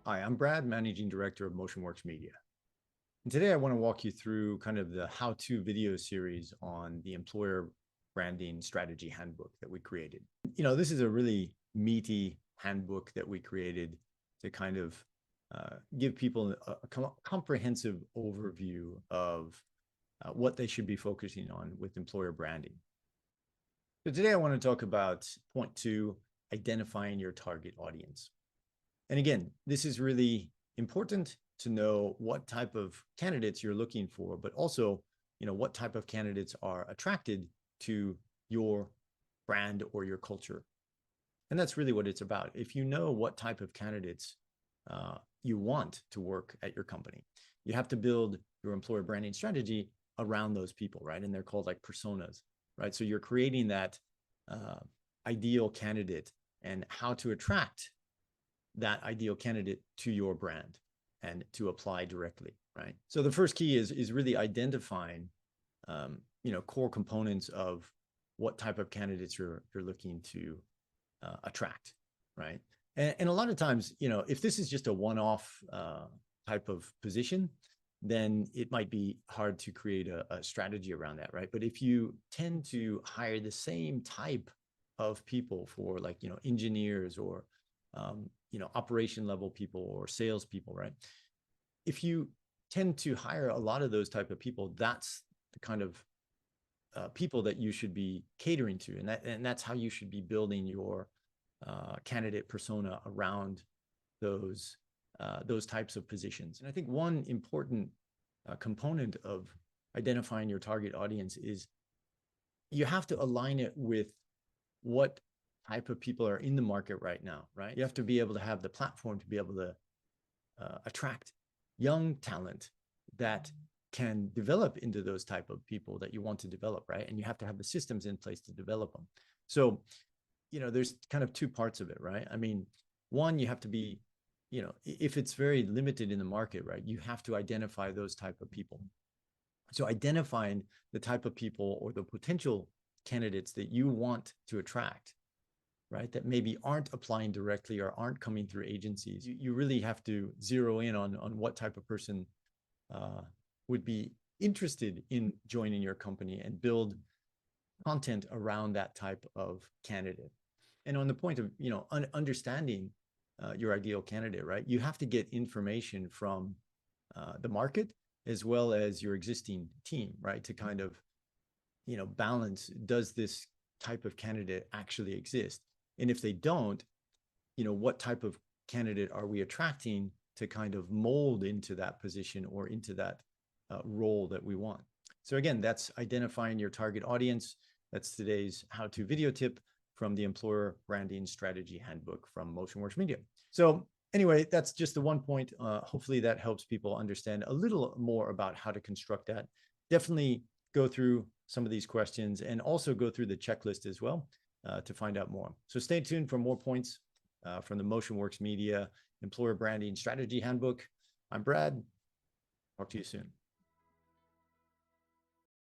Hi, I'm Brad, Managing Director of Motionworks Media. And today I want to walk you through kind of the how-to video series on the employer branding strategy handbook that we created. This is a really meaty handbook that we created to kind of give people a comprehensive overview of what they should be focusing on with employer branding. So today I want to talk about point 2, identifying your target audience. And again, this is really important to know what type of candidates you're looking for, but also, what type of candidates are attracted to your brand or your culture. And that's really what it's about. If you know what type of candidates you want to work at your company, you have to build your employer branding strategy around those people, right? And they're called like personas, right? So you're creating that ideal candidate and how to attract that ideal candidate to your brand and to apply directly, right? So the first key is really identifying, core components of what type of candidates you're looking to attract, right? And a lot of times, if this is just a one-off type of position, then it might be hard to create a strategy around that, right? But if you tend to hire the same type of people for like, engineers or operation level people or sales people, right? If you tend to hire a lot of those type of people, that's the kind of people that you should be catering to, and that's how you should be building your candidate persona around those types of positions. And I think one important component of identifying your target audience is you have to align it with what type of people are in the market right now, right? You have to be able to have the platform to be able to attract young talent that can develop into those type of people that you want to develop, right? And you have to have the systems in place to develop them. So, there's kind of two parts of it, right? I mean, one, you have to be, if it's very limited in the market, right, you have to identify those type of people. So identifying the type of people or the potential candidates that you want to attract, right, that maybe aren't applying directly or aren't coming through agencies, you really have to zero in on what type of person would be interested in joining your company and build content around that type of candidate. And on the point of, understanding your ideal candidate, right, you have to get information from the market as well as your existing team, right, to kind of, balance, does this type of candidate actually exist? And if they don't, what type of candidate are we attracting to kind of mold into that position or into that role that we want? So again, that's identifying your target audience. That's today's how-to video tip from the Employer Branding Strategy Handbook from Motionworks Media. So anyway, that's just the one point. Hopefully that helps people understand a little more about how to construct that. Definitely go through some of these questions and also go through the checklist as well to find out more. So stay tuned for more points from the Motionworks Media Employer Branding Strategy Handbook. I'm Brad. Talk to you soon.